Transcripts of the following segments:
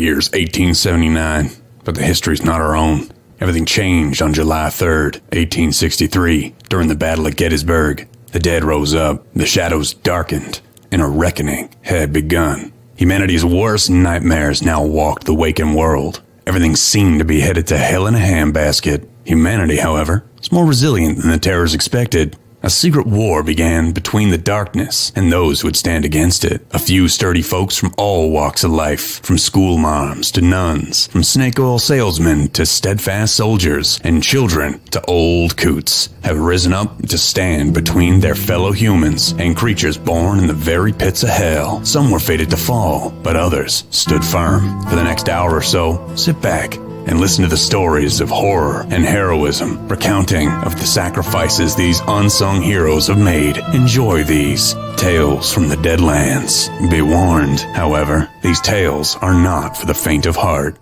year's 1879, but the history's not our own. Everything changed on July 3rd, 1863, during the Battle of Gettysburg. The dead rose up, the shadows darkened, and a reckoning had begun. Humanity's worst nightmares now walked the waking world. Everything seemed to be headed to hell in a handbasket. Humanity, however, is more resilient than the terrors expected. A secret war began between the darkness and those who would stand against it. A few sturdy folks from all walks of life, from school moms to nuns, from snake oil salesmen to steadfast soldiers, and children to old coots, have risen up to stand between their fellow humans and creatures born in the very pits of hell. Some were fated to fall, but others stood firm. For the next hour or so, sit back and listen to the stories of horror and heroism, recounting of the sacrifices these unsung heroes have made. Enjoy these tales from the Deadlands. Be warned, however, these tales are not for the faint of heart.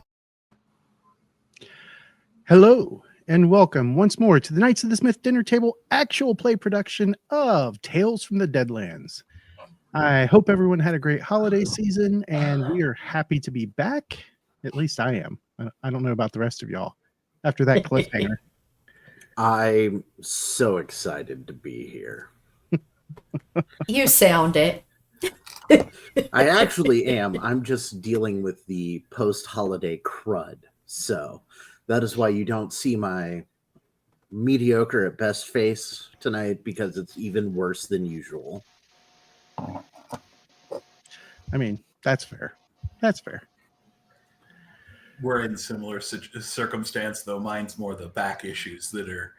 Hello, and welcome once more to the Knights of the Smith Dinner Table actual play production of Tales from the Deadlands. I hope everyone had a great holiday season, and we are happy to be back. At least I am. I don't know about the rest of y'all after that cliffhanger. I'm so excited to be here. You sound it. I actually am. I'm just dealing with the post-holiday crud. So that is why you don't see my mediocre at best face tonight, because it's even worse than usual. I mean, that's fair. That's fair. We're in similar circumstance, though. Mine's more the back issues that are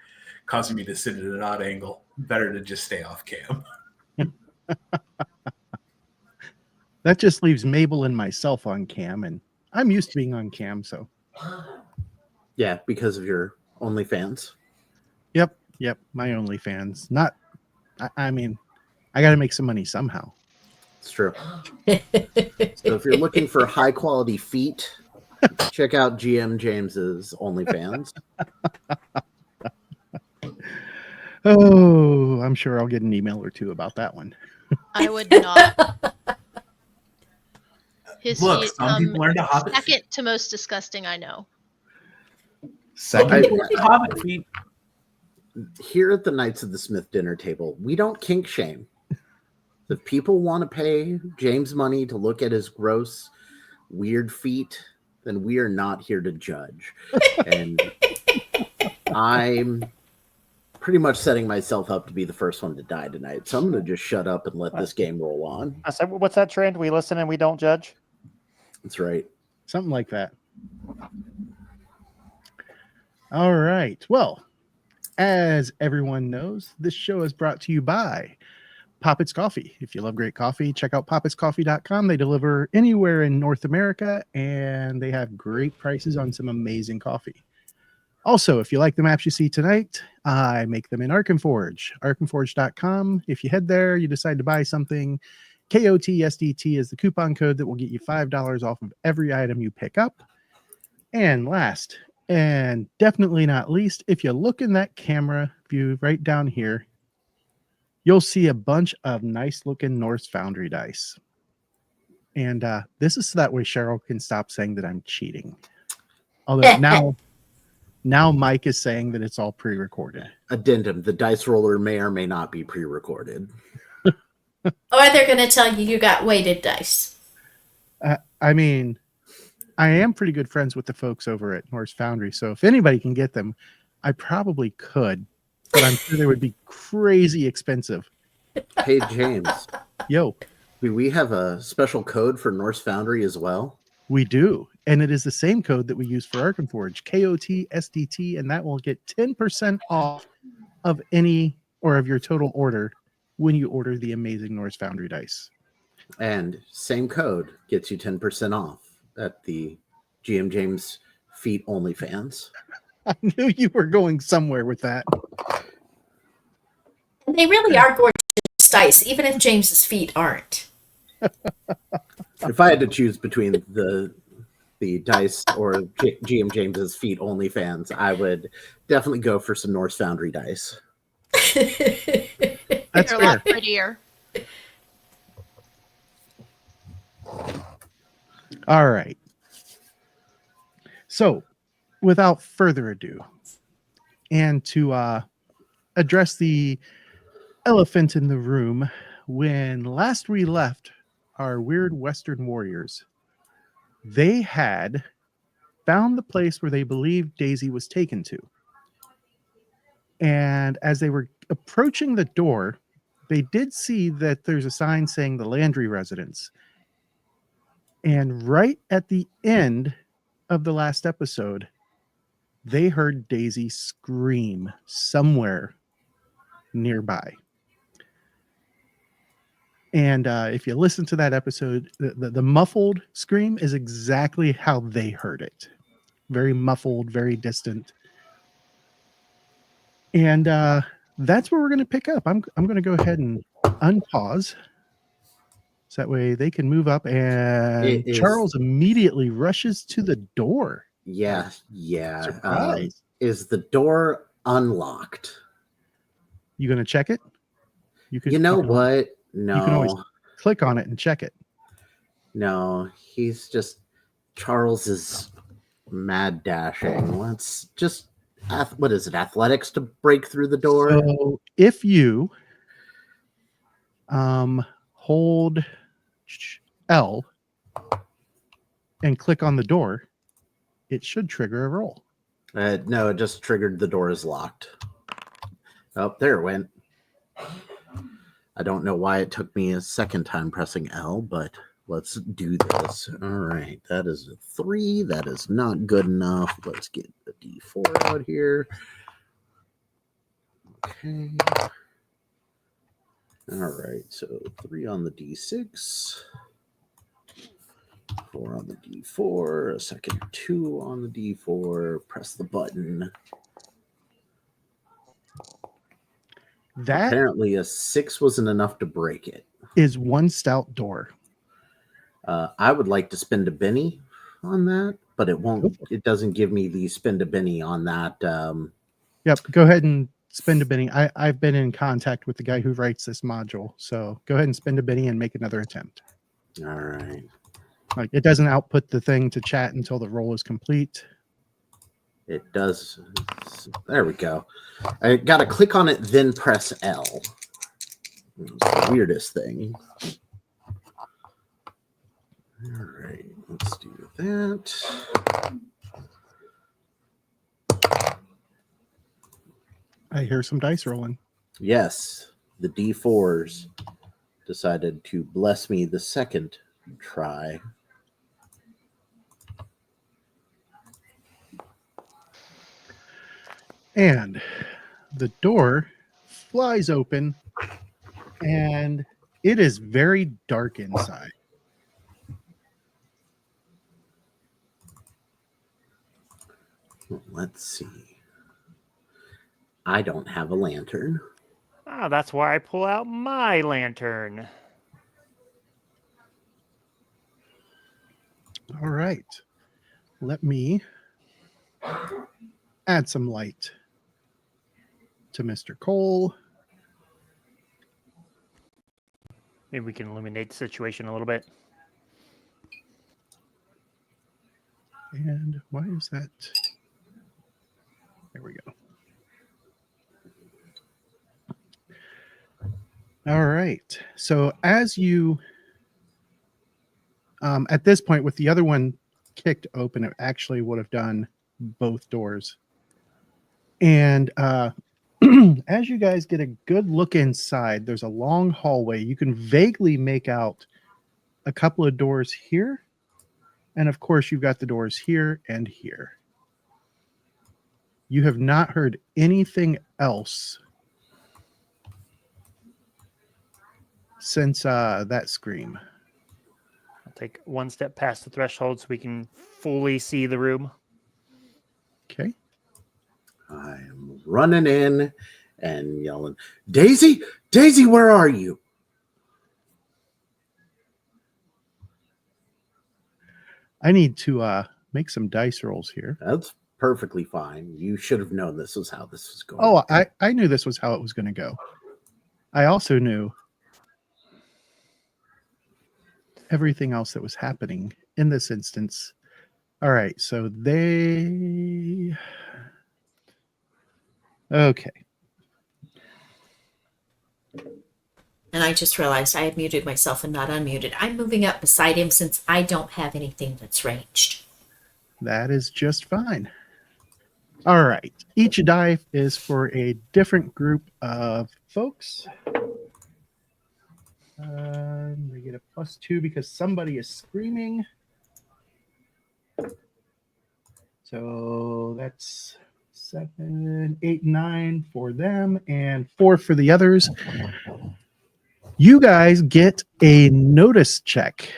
causing me to sit at an odd angle. Better to just stay off cam. That just leaves Mabel and myself on cam, and I'm used to being on cam, so. Yeah, because of your OnlyFans. Yep, my OnlyFans. Not, I mean, I got to make some money somehow. It's true. So if you're looking for high-quality feet, check out GM James's OnlyFans. Oh, I'm sure I'll get an email or two about that one. I would not. His Look, feet, some people learn to hobbit second feet. to most disgusting I know. Some Second, people learn to hobbit feet. Here at the Knights of the Smith Dinner Table, we don't kink shame. If people want to pay James money to look at his gross, weird feet, then we are not here to judge. And I'm pretty much setting myself up to be the first one to die tonight. So I'm going to just shut up and let this game roll on. I said, what's that trend? We listen and we don't judge? That's right. something like that. All right. Well, as everyone knows, this show is brought to you by Poppets Coffee. If you love great coffee, check out poppetscoffee.com. They deliver anywhere in North America, and they have great prices on some amazing coffee. Also, if you like the maps you see tonight, I make them in Arkenforge, arkenforge.com. If you head there, you decide to buy something, KOTSDT is the coupon code that will get you $5 off of every item you pick up. And last, and definitely not least, if you look in that camera view right down here, you'll see a bunch of nice looking Norse Foundry dice. And this is so that way Cheryl can stop saying that I'm cheating. Although now Mike is saying that it's all pre-recorded. Addendum, the dice roller may or may not be pre-recorded. Or they're going to tell you got weighted dice. I mean, I am pretty good friends with the folks over at Norse Foundry, so if anybody can get them, I probably could, but I'm sure they would be crazy expensive. Hey, James. Yo. Do we have a special code for Norse Foundry as well? We do, and it is the same code that we use for Arkenforge, KOTSDT, and that will get 10% off of any or of your total order when you order the amazing Norse Foundry dice. And same code gets you 10% off at the GM James Feet Only fans. I knew you were going somewhere with that. And they really are gorgeous dice, even if James's feet aren't. If I had to choose between the dice or GM James's Feet Only fans, I would definitely go for some Norse Foundry dice. That's They're fair. a lot prettier. All right. So, without further ado, and to address the elephant in the room, when last we left our weird Western warriors, they had found the place where they believed Daisy was taken to. And as they were approaching the door, they did see that there's a sign saying the Landry residence. And right at the end of the last episode, they heard Daisy scream somewhere nearby. And if you listen to that episode, the muffled scream is exactly how they heard it. Very muffled, very distant. And that's where we're going to pick up. I'm going to go ahead and unpause. So that way they can move up, and Charles immediately rushes to the door. Yeah. Surprise. Is the door unlocked? You going to check it? You know what? No. You can always click on it and check it. No, he's just Charles is mad dashing. Let's just what is it? Athletics to break through the door? So if you hold L and click on the door, it should trigger a roll. No, it just triggered the door is locked. Oh, there it went. I don't know why it took me a second time pressing L, but let's do this. All right, that is a 3. That is not good enough. Let's get the D4 out here. Okay. All right, so 3 on the D6. 4 on the D4. A second 2 on the D4. Press the button. That apparently a 6 wasn't enough to break it. is one stout door. I would like to spend a Benny on that, but it won't. It doesn't give me the spend a Benny on that. Yep, go ahead and spend a Benny. I've been in contact with the guy who writes this module, so go ahead and spend a Benny and make another attempt. All right. Like, it doesn't output the thing to chat until the roll is complete. It does. There we go. I got to click on it, then press L. It's the weirdest thing. All right, let's do that. I hear some dice rolling. Yes, the D4s decided to bless me the second try. And the door flies open, and it is very dark inside. Let's see. I don't have a lantern. Ah, that's why I pull out my lantern. All right. Let me add some light to Mr. Cole. Maybe we can illuminate the situation a little bit. And why is that? There we go. All right. So as you, at this point, with the other one kicked open, it actually would have done both doors. And as you guys get a good look inside, there's a long hallway. You can vaguely make out a couple of doors here. And of course, you've got the doors here and here. You have not heard anything else since that scream. I'll take one step past the threshold so we can fully see the room. Okay. I am running in and yelling, Daisy, Daisy, where are you? I need to make some dice rolls here. That's perfectly fine. You should have known this was how this was going. Oh, I knew this was how it was going to go. I also knew everything else that was happening in this instance. All right, so they. Okay. And I just realized I had muted myself and not unmuted. I'm moving up beside him since I don't have anything that's ranged. That is just fine. All right. Each die is for a different group of folks. They get a +2 because somebody is screaming. So that's 7, 8, 9 for them and 4 for the others. You guys get a notice check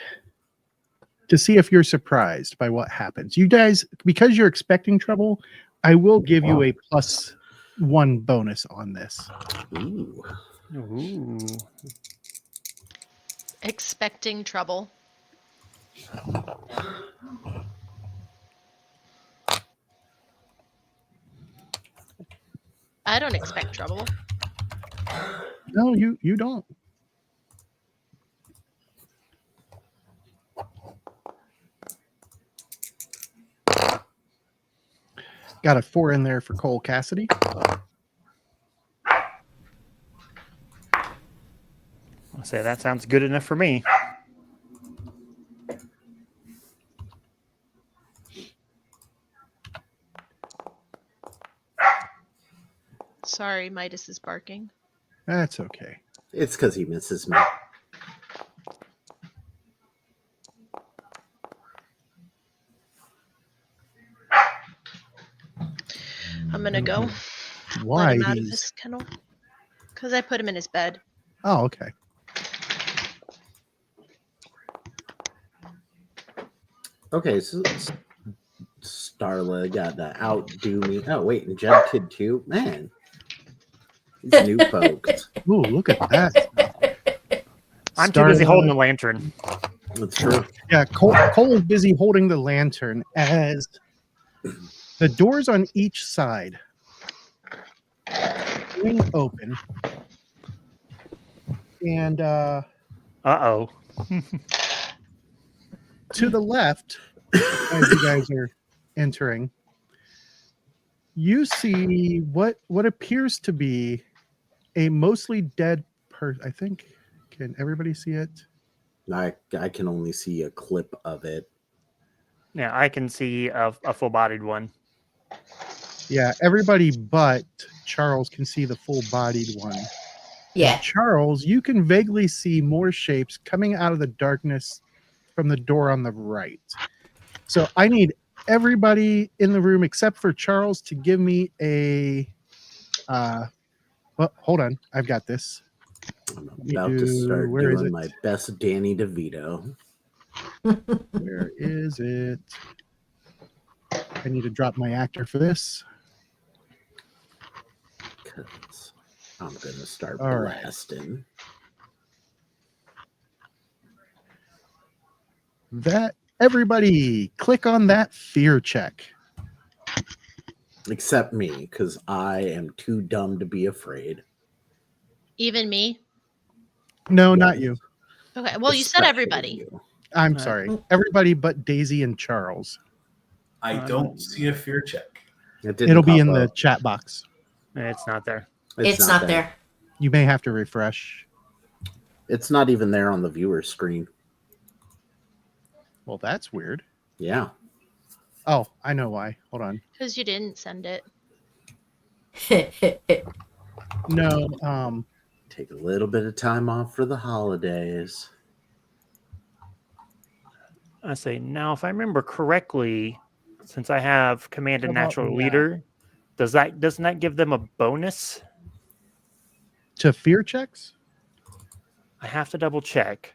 to see if you're surprised by what happens. You guys, because you're expecting trouble, I will give you a +1 bonus on this. Ooh. Ooh. Expecting trouble. I don't expect trouble. No, you don't. Got a 4 in there for Cole Cassidy. I'll say that sounds good enough for me. Sorry, Midas is barking. That's okay. It's because he misses me. I'm gonna go. Why? Let him out of He's... his kennel. Because I put him in his bed. Oh, okay. Okay, so Starla got to outdo me. Oh, wait, and Jeb Kid too? Man. These new folks. Ooh, look at that. I'm too busy Starla- holding the lantern. That's true. Yeah, Cole is busy holding the lantern as the doors on each side swing open. And Uh-oh. to the left, as you guys are entering, you see what appears to be a mostly dead person. I think. Can everybody see it? I can only see a clip of it. Yeah, I can see a full-bodied one. Yeah, everybody but Charles can see the full-bodied one. Yeah. And Charles, you can vaguely see more shapes coming out of the darkness from the door on the right. So I need everybody in the room except for Charles to give me a well, hold on, I've got this. I'm Let me about to start where is doing it? my best Danny DeVito. Where is it? I need to drop my actor for this. Because I'm going to start All right. blasting. That everybody click on that fear check. Except me, because I am too dumb to be afraid. Even me? No, Yes. not you. Okay, well, you said Especially everybody. you. I'm All sorry. right. Everybody but Daisy and Charles. I don't see a fear check. It didn't It'll be pop in the up. chat box. It's not there. It's not there. You may have to refresh. It's not even there on the viewer screen. Well, that's weird. Yeah. Oh, I know why. Hold on. Because you didn't send it. No, Take a little bit of time off for the holidays. I say, now, if I remember correctly, since I have command and How about natural that? leader, doesn't that give them a bonus? to fear checks? I have to double check.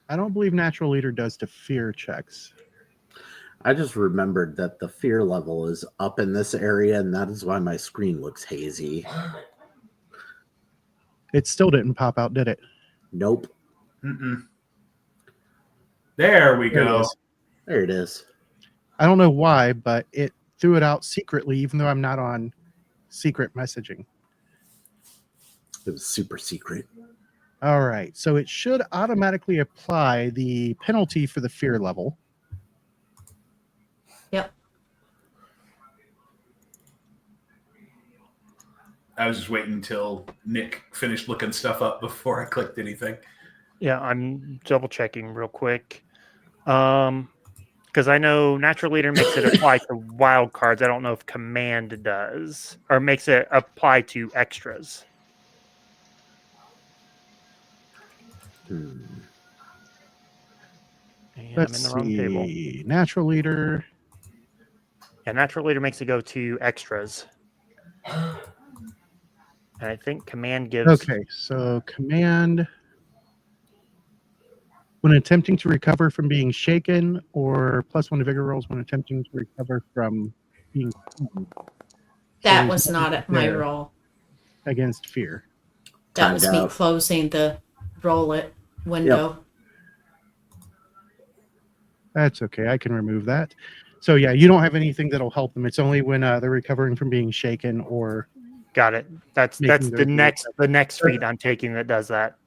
I don't believe natural leader does to fear checks. I just remembered that the fear level is up in this area, and that is why my screen looks hazy. It still didn't pop out, did it? Nope. Mm-mm. There we There it go. is. There it is. I don't know why, but it threw it out secretly, even though I'm not on secret messaging. It was super secret. All right. So it should automatically apply the penalty for the fear level. I was just waiting until Nick finished looking stuff up before I clicked anything. Yeah, I'm double checking real quick. Because I know Natural Leader makes it apply to wild cards. I don't know if Command does, or makes it apply to extras. Hmm. And Let's I'm in the wrong table. see. Natural leader. Yeah, Natural Leader makes it go to extras. And I think Command gives... Okay, so command. When attempting to recover from being shaken, or +1 to vigor rolls when attempting to recover from being stunned. That there's was nothing not my there roll. against fear. That Timed was me out. closing the roll it window. That's okay. I can remove that. So yeah, you don't have anything that'll help them. It's only when they're recovering from being shaken or Got it. That's making the their next feat I'm taking that does that.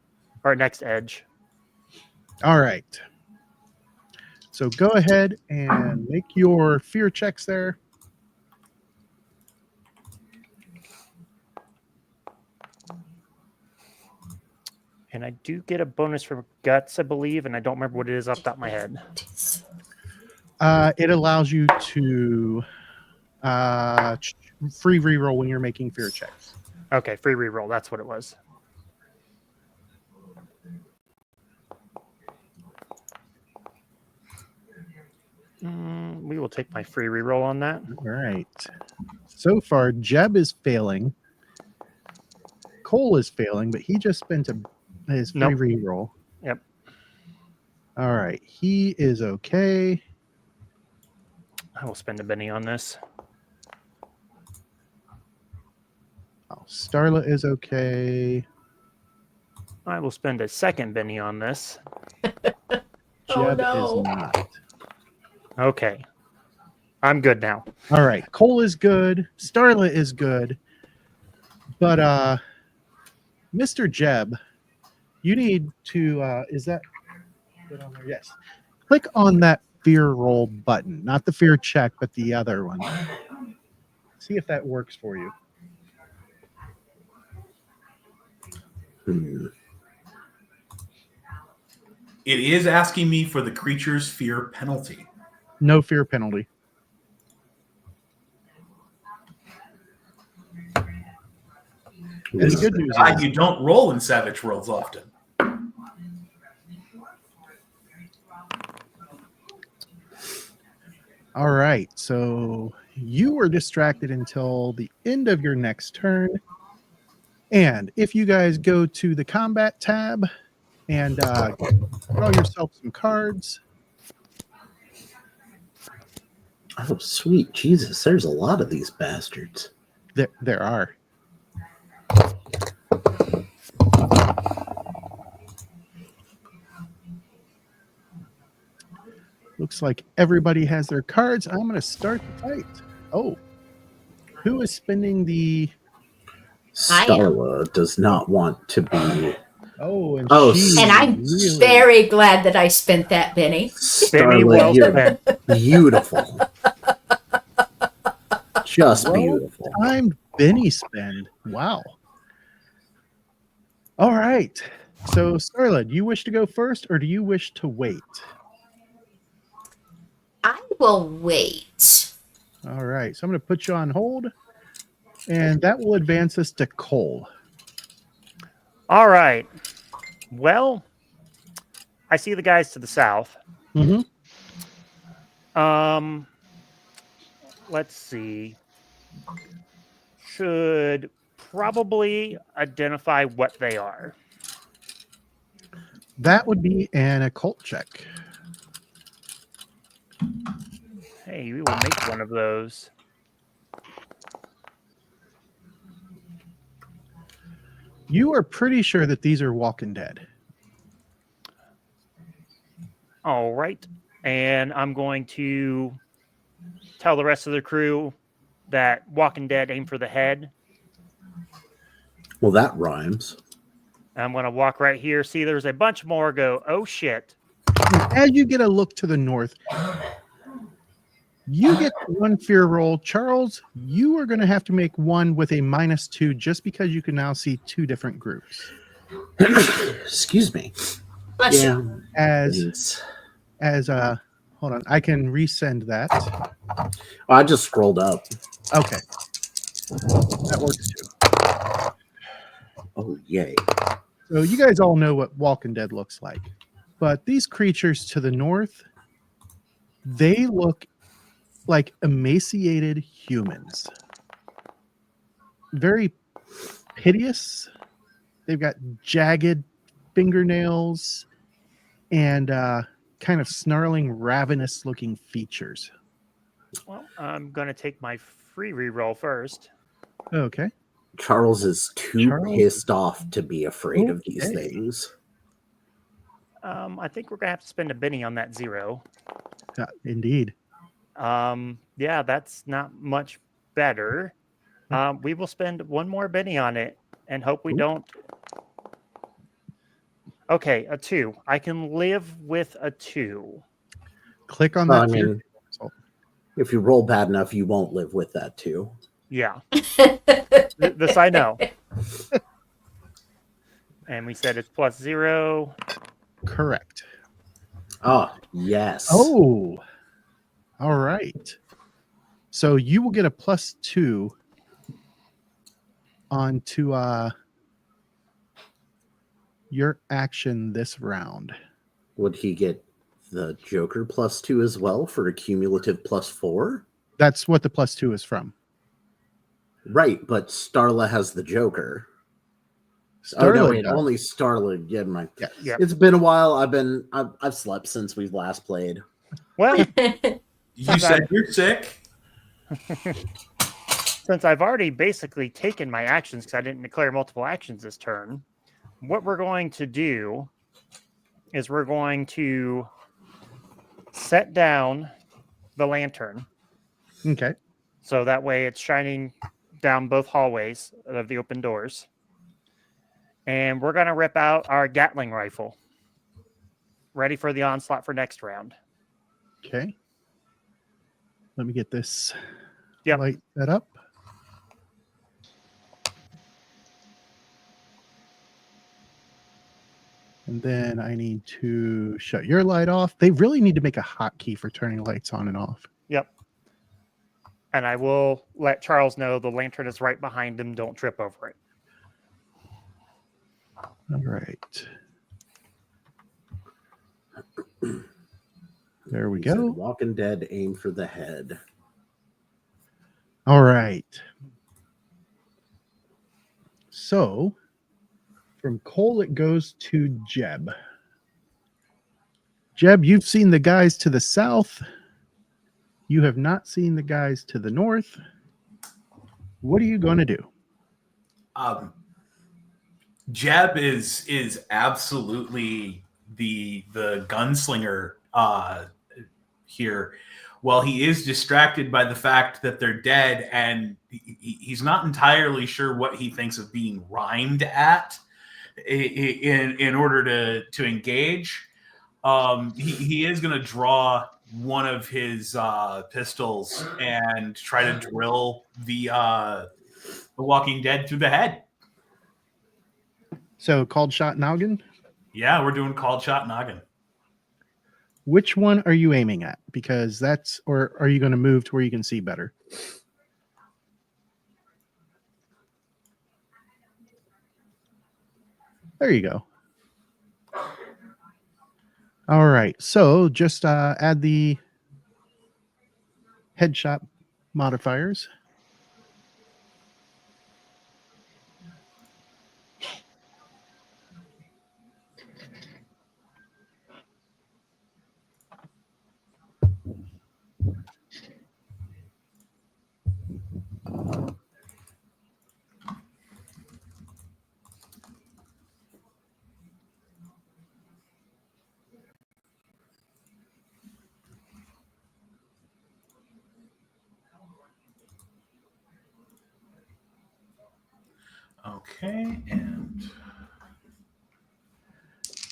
Or next edge. All right. So go ahead and make your fear checks there. And I do get a bonus for guts, I believe, and I don't remember what it is off the top of my head. It allows you to free reroll when you're making fear checks. Okay, free reroll. That's what it was. We will take my free reroll on that. All right. So far, Jeb is failing. Cole is failing, but he just spent his free Nope. reroll. Yep. All right. He is okay. I will spend a Benny on this. Oh, Starla is okay. I will spend a second Benny on this. Oh, Jeb no. is not. Okay. I'm good now. All right. Cole is good. Starla is good. But Mr. Jeb, you need to is that good on there? Yes. Click on that fear roll button. Not the fear check, but the other one. See if that works for you. Hmm. It is asking me for the creature's fear penalty. No fear penalty. And the good news is You don't roll in Savage Worlds often. all right. So you were distracted until the end of your next turn. And if you guys go to the combat tab and draw yourself some cards. Oh, sweet Jesus. There's a lot of these bastards. There are. Looks like everybody has their cards. I'm going to start the fight. Oh, who is spending the... I am. Starla does not want to be... Oh, and Oh, she And I'm really... very glad that I spent that, Benny. Benny, Starla, well you're spent. beautiful. Just Well beautiful. timed Benny spend. Wow. All right. So, Starla, do you wish to go first or do you wish to wait? I will wait. All right. So I'm going to put you on hold, and that will advance us to Cole. All right. Well, I see the guys to the south. Mm-hmm. Let's see. Should probably identify what they are. That would be an occult check. Hey, we will make one of those. You are pretty sure that these are Walking Dead. All right. And I'm going to tell the rest of the crew that Walking Dead aim for the head. Well, that rhymes. I'm going to walk right here. See, there's a bunch more. Go, oh, shit. And as you get a look to the north, You get one fear roll. Charles, you are going to have to make one with a -2 just because you can now see two different groups. Excuse me. Bless you. Yeah. Hold on, I can resend that. Oh, I just scrolled up. Okay. That works too. Oh, yay. So you guys all know what Walking Dead looks like. But these creatures to the north, they look like emaciated humans. Very hideous. They've got jagged fingernails and kind of snarling, ravenous looking features. Well, I'm going to take my free reroll first. Okay. Charles is too Charles- pissed off to be afraid of these Okay. things. I think we're going to have to spend a Benny on that 0. Indeed. Yeah, that's not much better. We will spend one more Benny on it and hope we don't. Okay, a 2. I can live with a 2. Click on Well, that. I fear mean, result. if you roll bad enough, you won't live with that too. Yeah. This I know. And we said it's +0. Correct. Oh, yes. Oh, all right. So you will get a +2 onto your action this round. Would he get the Joker +2 as well for a cumulative +4? That's what the +2 is from. Right, but Starla has the Joker. Starla Oh no, wait, does. only Starla. Yeah, my. Yes. Yep. It's been a while. I've slept since we've last played. Well, You said you're sick. since I've already basically taken my actions because I didn't declare multiple actions this turn, what we're going to do is we're going to set down the lantern Okay. so that way it's shining down both hallways of the open doors. And we're going to rip out our Gatling rifle, ready for the onslaught for next round. Okay. Let me get this Yep. light set up. And then I need to shut your light off. They really need to make a hotkey for turning lights on and off. Yep. And I will let Charles know the lantern is right behind him. Don't trip over it. All right. There we He said, go. Walking Dead, aim for the head. All right. So from Cole, it goes to Jeb. Jeb, you've seen the guys to the south. You have not seen the guys to the north. What are you going to do? Jeb is absolutely the gunslinger here. Well, he is distracted by the fact that they're dead, and he's not entirely sure what he thinks of being rhymed at in order to engage. He is going to draw one of his pistols and try to drill the Walking Dead through the head. So called shot noggin. Yeah, we're doing called shot noggin. Which one are you aiming at? Because that's, or are you going to move to where you can see better? There you go. All right. So just add the headshot modifiers. Okay, and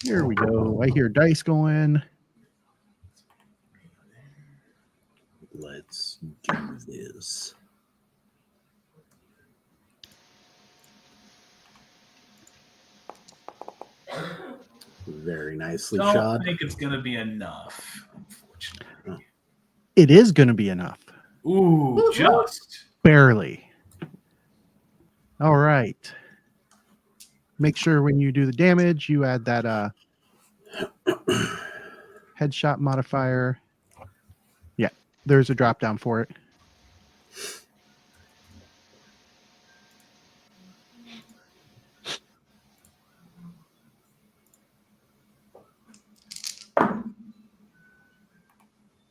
Here we go. I hear dice going. Let's Let's do this. Very nicely Don't shot. think it's going to be enough, unfortunately. It is going to be enough. Ooh, Woohoo. just. Barely. All right. Make sure when you do the damage, you add that headshot modifier. Yeah, there's a drop down for it.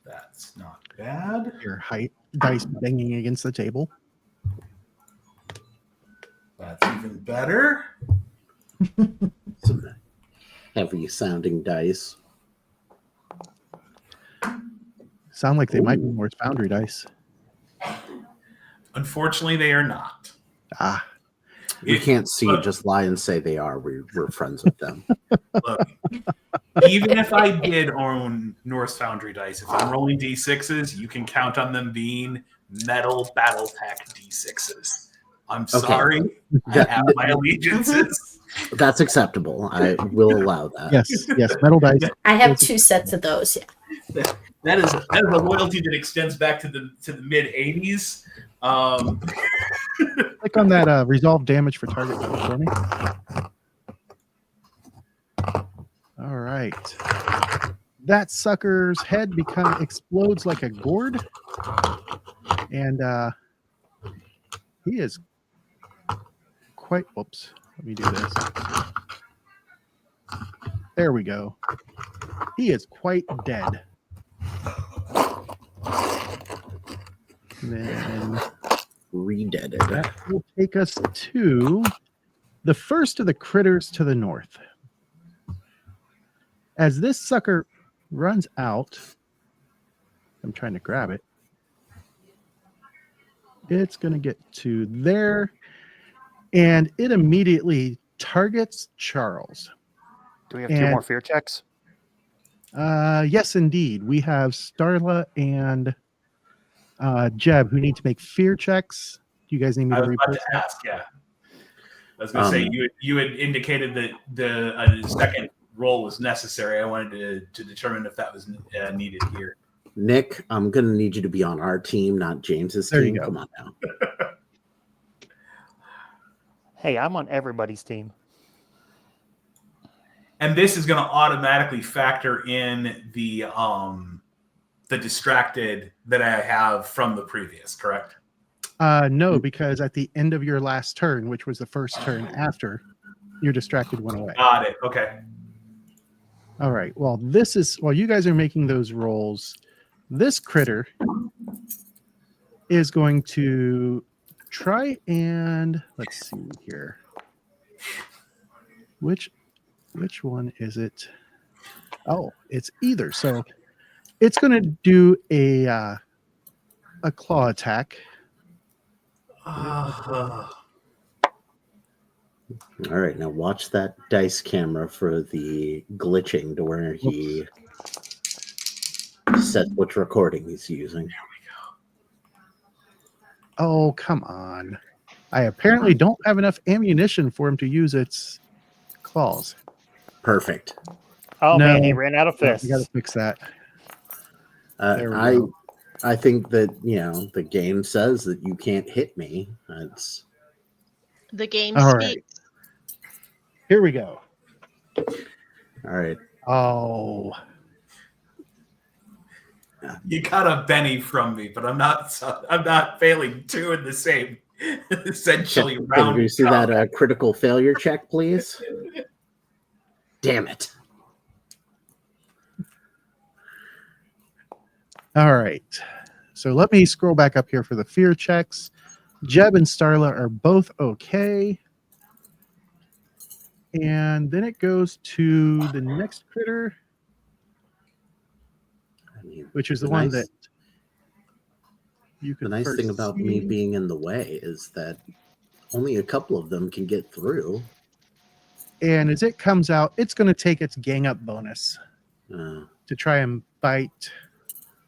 That's not bad. Your height dice banging against the table. That's even better. Some heavy sounding dice. Sound like they might be Ooh. Morse Foundry dice. Unfortunately, they are not. Ah, We can't see, just lie and say they are. We're friends with them. Look, even if I did own Norse Foundry dice, if I'm rolling D6s, you can count on them being metal BattleTech D6s. I'm sorry. I have my allegiances. That's acceptable. I will allow that. yes, metal dice. I have 2 sets of those. Yeah. That is a loyalty that extends back to the mid 80s. Click on that resolve damage for target for me. All right. That sucker's head explodes like a gourd. And he is quite, whoops, let me do this. There we go. He is quite dead. And then Redeaded. that will take us to the first of the critters to the north. As this sucker runs out, I'm trying to grab it. It's going to get to there, and it immediately targets Charles. Do we have 2 more fear checks? Yes, indeed. We have Starla and Jeb who need to make fear checks. Do you guys need me I to was about repeat to ask, yeah. I was going to say, you had indicated that the second roll was necessary. I wanted to determine if that was needed here. Nick, I'm going to need you to be on our team, not James's There team. you go. Come on now. Hey, I'm on everybody's team. And this is going to automatically factor in the distracted that I have from the previous, correct? No, because at the end of your last turn, which was the first turn after, your distracted went away. Got it. Okay. All right. Well, while you guys are making those rolls, this critter is going to try and let's see here. Which one is it? Oh, it's either. So it's going to do a claw attack. All right, now watch that dice camera for the glitching to where he sets which recording he's using. Oh, come on. I apparently don't have enough ammunition for him to use its claws. Perfect. Oh, No. man, he ran out of Yeah, fists. we got to fix that. There we go. I think that, the game says that you can't hit me. That's The game All speaks. right. Here we go. all right. Oh, You got a Benny from me, but I'm not failing 2 in the same essentially Can round. we see that critical failure check, please? Damn it. all right. So let me scroll back up here for the fear checks. Jeb and Starla are both okay. And then it goes to the next critter, I mean, which is the the one nice- that you the can nice first thing about me see. being in the way is that only a couple of them can get through. And as it comes out, it's going to take its gang up bonus Uh, to try and bite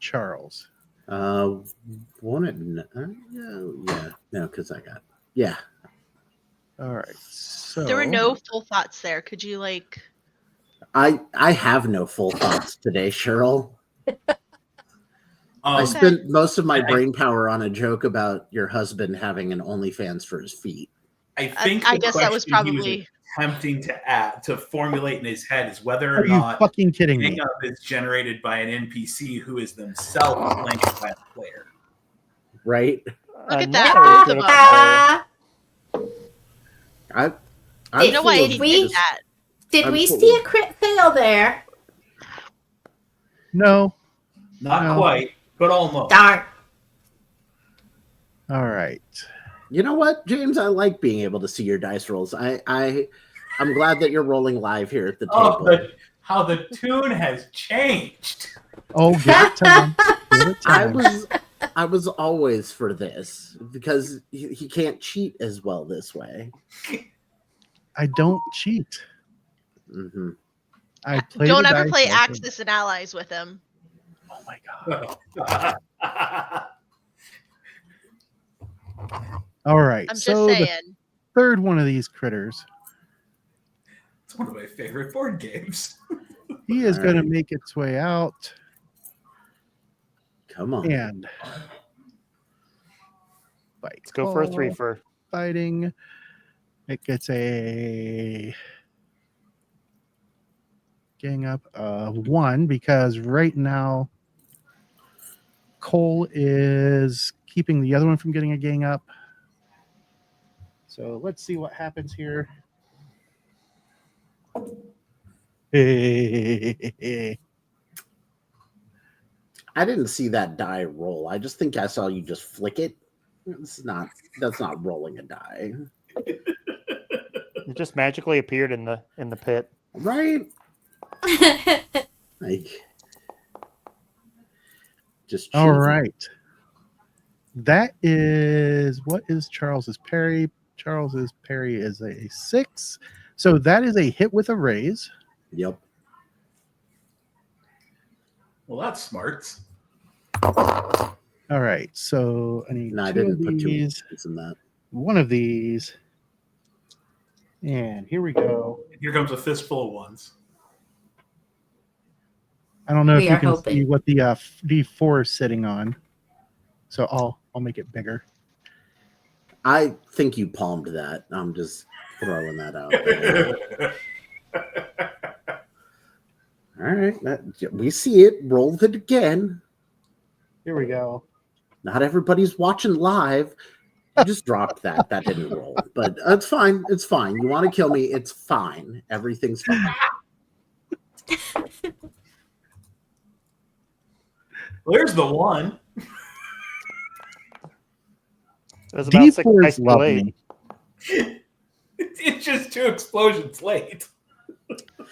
Charles. Won't it? Yeah, no, because I got yeah. All right. So There were no full thoughts there. Could you like? I have no full thoughts today, Cheryl. I Um, spent most of my I- brain power on a joke about your husband having an OnlyFans for his feet. I think I the guess that was question he was probably. attempting to formulate in his head is whether are or you not fucking kidding me? hang up is generated by an NPC who is themselves playing by a player. Right? Look at No, that, it's both of good. them. I You know why full he of we- did that? Did I'm we full see of- a crit fail there? No. Not No. quite, but almost. Darn. All right. You know what, James? I like being able to see your dice rolls. I'm glad that you're rolling live here at the Oh, table. how the tune has changed. Oh, give it time. Give it I time. was always for this because he can't cheat as well this way. I don't cheat. Mm-hmm. I play. Don't the ever dice play like it. Axis and Allies with him. Oh my god. All right. I'm just so the saying. third one of these critters, It's one of my favorite board games. he is All going to right. make its way out Come on. and fight. Let's go for a Call, 3 for. fighting. It gets a gang up of 1 because right now Cole is keeping the other one from getting a gang up. So let's see what happens here. I didn't see that die roll. I just think I saw you just flick it. That's not rolling a die. It just magically appeared in the pit. Right? Like just All cheating. right. That is what is Charles's parry? Charles's parry is a 6. So that is a hit with a raise. Yep. Well, that's smart. All right. So I need No, I 2 of didn't put 2 these, points in that. 1 of these. And here we go. Here comes a fistful of ones. I don't know We if you are can hoping. see what the D4 is sitting on. So I'll make it bigger. I think you palmed that. I'm just throwing that out there. All right. We see it. Roll it again. Here we go. Not everybody's watching live. You just dropped that. That didn't roll. But it's fine. It's fine. You want to kill me? It's fine. Everything's fine. There's the one. It was about 6 D4 dice is too lovely. late. It's just 2 explosions late.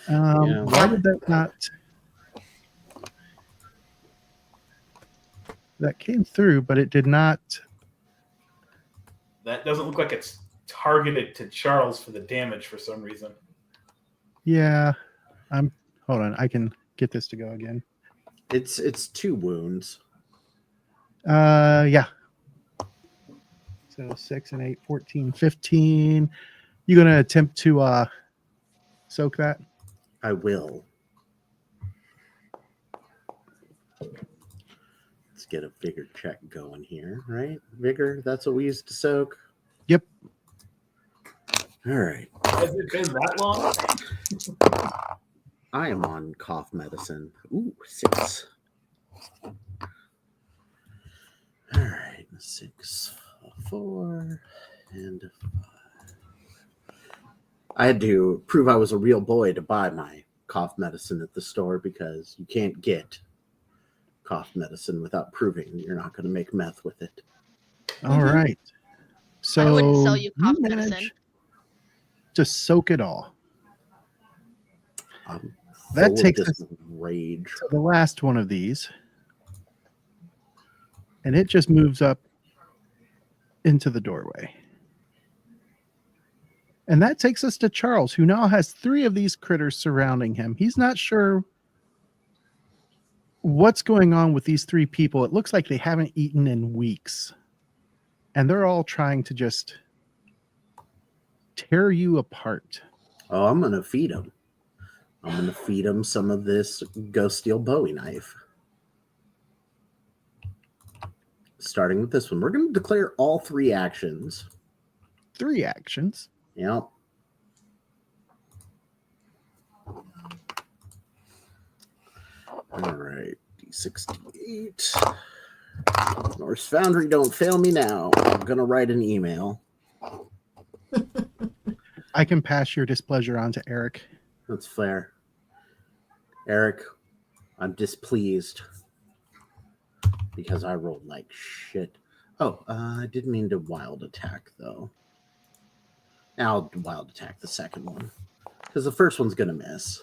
Yeah. Why did that not? That came through, but it did not. That doesn't look like it's targeted to Charles for the damage for some reason. Yeah, hold on. I can get this to go again. It's 2 wounds. Yeah. So 6 and 8, 14, 15. You gonna attempt to soak that? I will. Let's get a vigor check going here, right? Vigor, that's what we used to soak. Yep. All right. Has it been that long? I am on cough medicine. Ooh, 6. All right. 6, 4, and 5. I had to prove I was a real boy to buy my cough medicine at the store because you can't get cough medicine without proving you're not going to make meth with it. All right. So I wouldn't sell you cough manage medicine. to soak it all. I'm That full of takes this us rage. to the last one of these. And it just moves up into the doorway. And that takes us to Charles, who now has 3 of these critters surrounding him. He's not sure what's going on with these three people? It looks like they haven't eaten in weeks. And they're all trying to just tear you apart. Oh, I'm going to feed them. I'm going to feed them some of this Ghost Steel Bowie knife. Starting with this one. We're going to declare all 3 actions. 3 actions. Yep. All right. D68. Norse Foundry, don't fail me now. I'm going to write an email. I can pass your displeasure on to Eric. That's fair. Eric, I'm displeased because I rolled like shit. Oh, I didn't mean to wild attack, though. I'll wild attack the second one because the first one's going to miss.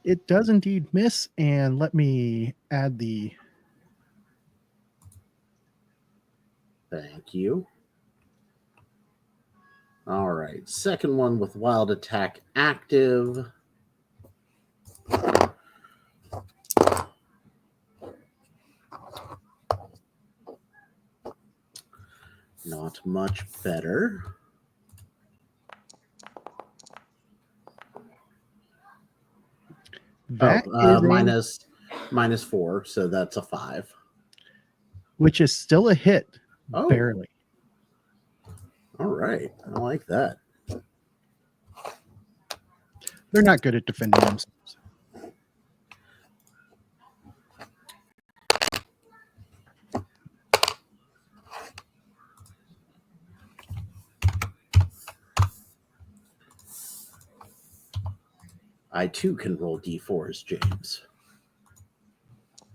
It does indeed miss, and let me add the... Thank you. All right, second one with wild attack active. Not much better. That is -4, so that's a 5. Which is still a hit, Oh, barely. All right, I like that. They're not good at defending themselves. I too can roll D4s, James.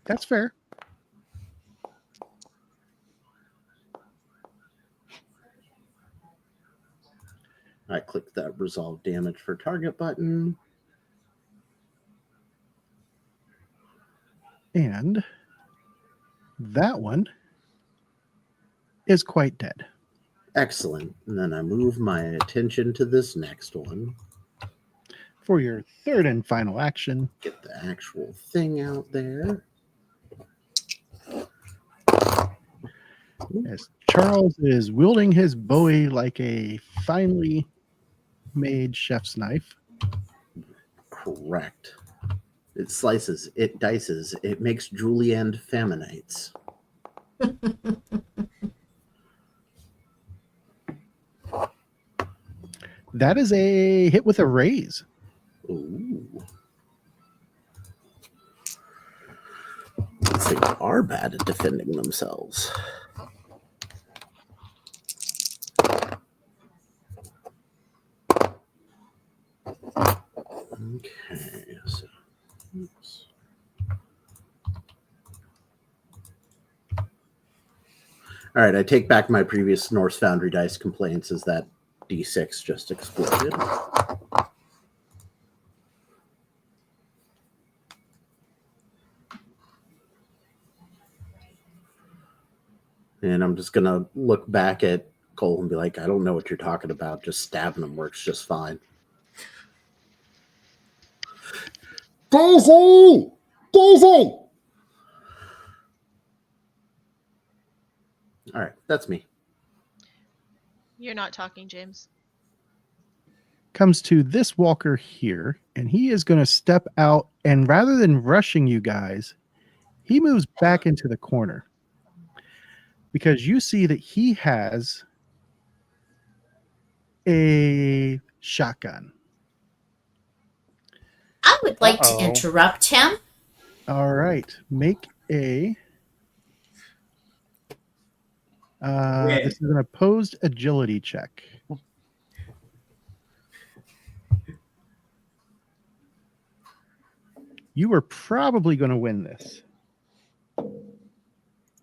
That's fair. I click that resolve damage for target button. And that one is quite dead. Excellent. And then I move my attention to this next one. For your third and final action, Get the actual thing out there. as Charles is wielding his Bowie like a finely made chef's knife. Correct. It slices, it dices, it makes julienne faminites. That is a hit with a raise. Ooh. They are bad at defending themselves. Okay, so oops. All right, I take back my previous Norse Foundry dice complaints as that D6 just exploded. And I'm just going to look back at Cole and be like, I don't know what you're talking about. Just stabbing him works just fine. Daisy! Daisy! All right, that's me. You're not talking, James. Comes to this walker here, and he is going to step out, and rather than rushing you guys, he moves back into the corner. Because you see that he has a shotgun. I would like to interrupt him. All right. Make a... this is an opposed agility check. You were probably going to win this.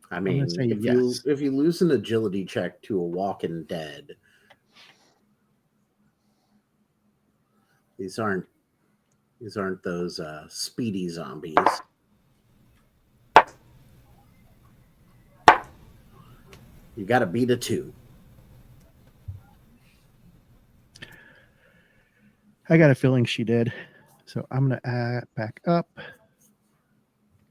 I mean, if you lose an agility check to a Walking Dead, these aren't those speedy zombies. You got to beat a 2. I got a feeling she did. So I'm going to add back up.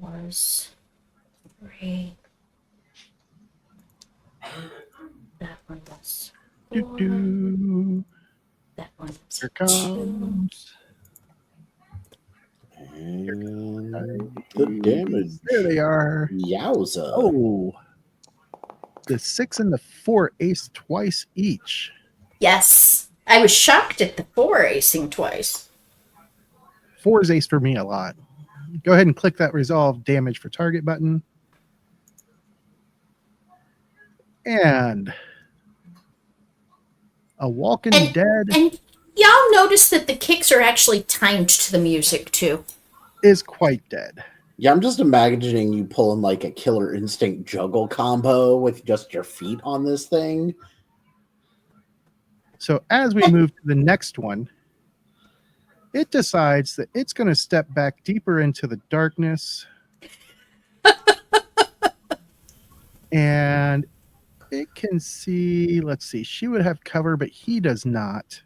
was 3. That one was 4. Doo-doo. That one was Here 2. comes And the damage. There they are. Yowza. Oh, the 6 and the 4 ace twice each. Yes. I was shocked at the 4 acing twice. 4 is ace for me a lot. Go ahead and click that resolve damage for target button. And a Walking Dead And y'all notice that the kicks are actually timed to the music too. is quite dead. Yeah, I'm just imagining you pulling like a Killer Instinct juggle combo with just your feet on this thing. So as we move to the next one, it decides that it's going to step back deeper into the darkness. And it can see, let's see, she would have cover, but he does not.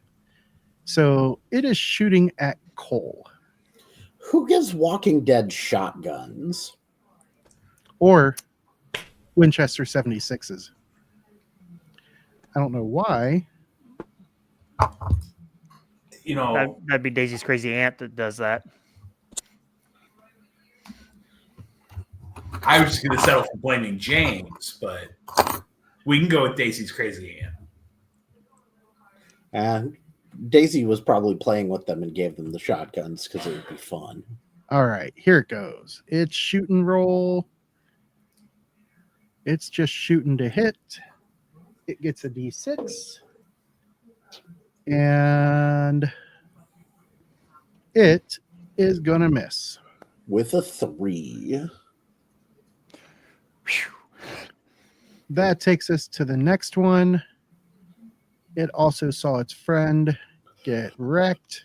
So it is shooting at Cole. Who gives Walking Dead shotguns? Or Winchester 76s. I don't know why. You know, That'd be Daisy's crazy aunt that does that. I was just going to settle for blaming James, but we can go with Daisy's crazy aunt. And Daisy was probably playing with them and gave them the shotguns because it would be fun. All right, here it goes. It's shoot and roll. It's just shooting to hit. It gets a D6. And it is going to miss. With a 3. That takes us to the next one. It also saw its friend get wrecked.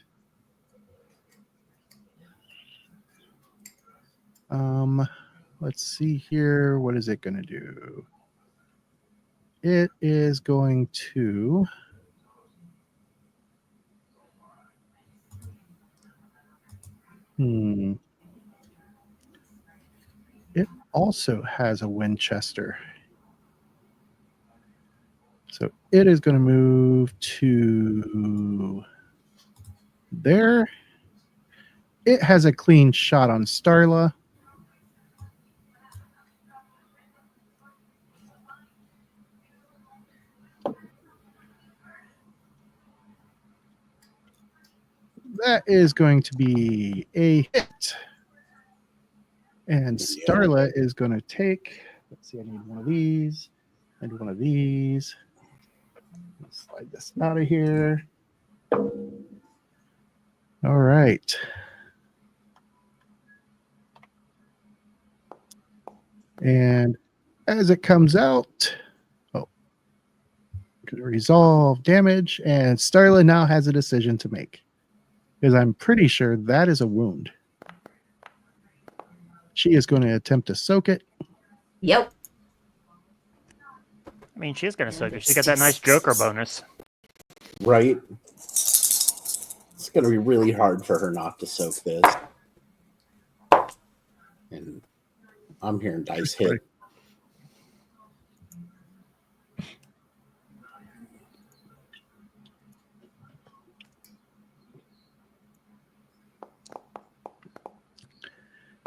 Let's see here. What is it going to do? It is going to It also has a Winchester. So it is going to move to there. It has a clean shot on Starla. That is going to be a hit. And Starla is going to take, let's see, I need one of these and one of these. Let's slide this out of here. All right. And as it comes out, resolve damage, and Starla now has a decision to make. Because I'm pretty sure that is a wound. She is going to attempt to soak it. Yep. I mean, she's going to soak it. She got that nice Joker bonus. Right? It's going to be really hard for her not to soak this. And I'm hearing dice hit.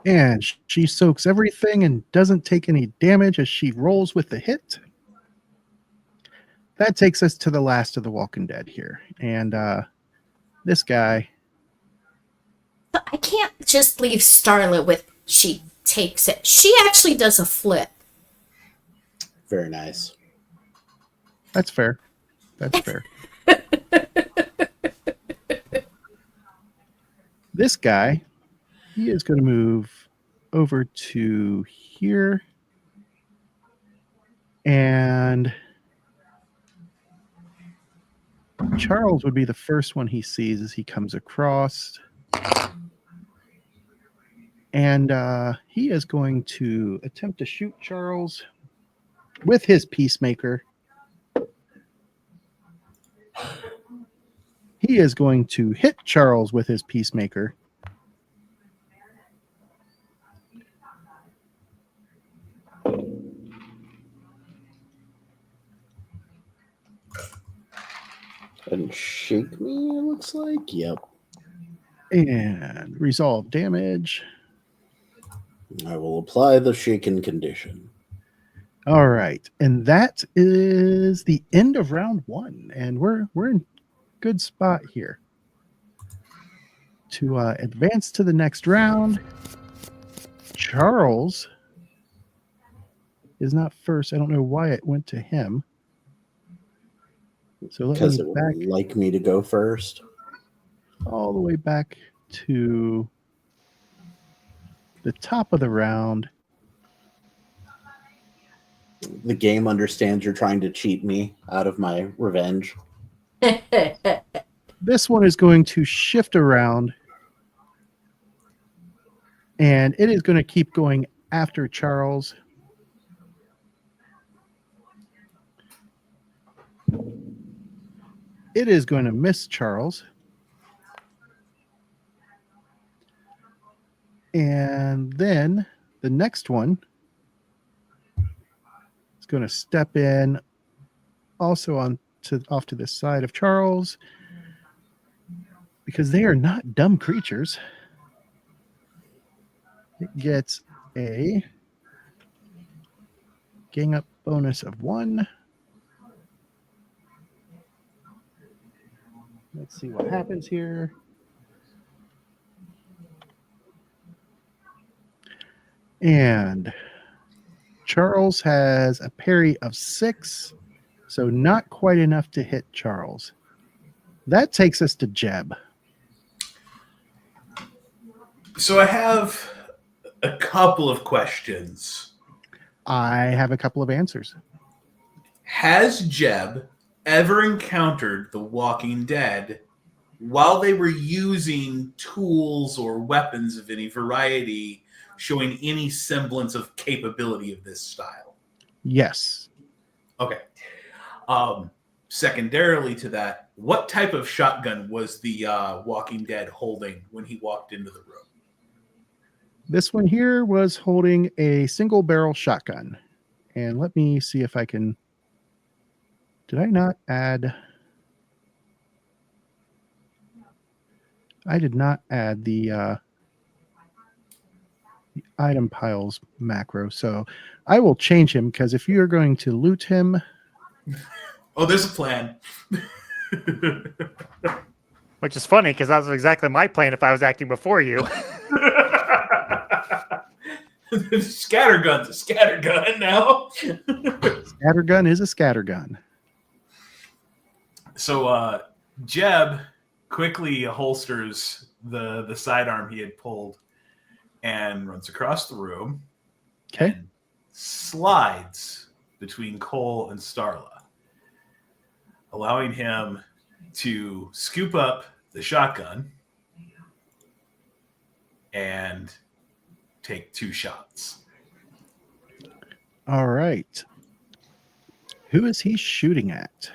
And she soaks everything and doesn't take any damage as she rolls with the hit. That takes us to the last of the Walking Dead here. And this guy. But I can't just leave Starla with she takes it. She actually does a flip. Very nice. That's fair. That's fair. This guy, he is going to move over to here. And Charles would be the first one he sees as he comes across. And he is going to attempt to shoot Charles with his Peacemaker. He is going to hit Charles with his Peacemaker. And shake me, it looks like. Yep. And resolve damage. I will apply the shaken condition. All right. And that is the end of round 1. And we're in good spot here to advance to the next round. Charles is not first. I don't know why it went to him. So let Because me it back would like me to go first. all the way back to the top of the round. The game understands you're trying to cheat me out of my revenge. This one is going to shift around, and it is going to keep going after Charles. It is going to miss Charles. And then the next one is going to step in also off to the side of Charles, because they are not dumb creatures. It gets a gang up bonus of 1. Let's see what happens here. And Charles has a parry of 6, so not quite enough to hit Charles. That takes us to Jeb. So I have a couple of questions. I have a couple of answers. Has Jeb ever encountered the Walking Dead while they were using tools or weapons of any variety showing any semblance of capability of this style? Yes. Okay. Secondarily to that, what type of shotgun was the Walking Dead holding when he walked into the room? This one here was holding a single barrel shotgun. And let me see if I can... Did I not add... I did not add the item piles macro. So I will change him, because if you're going to loot him... Oh, there's a plan. Which is funny because that was exactly my plan if I was acting before you. Scattergun's a scattergun now. Scattergun is a scattergun. So Jeb quickly holsters the sidearm he had pulled and runs across the room. Okay. And slides between Cole and Starla, allowing him to scoop up the shotgun and take 2 shots. All right. Who is he shooting at?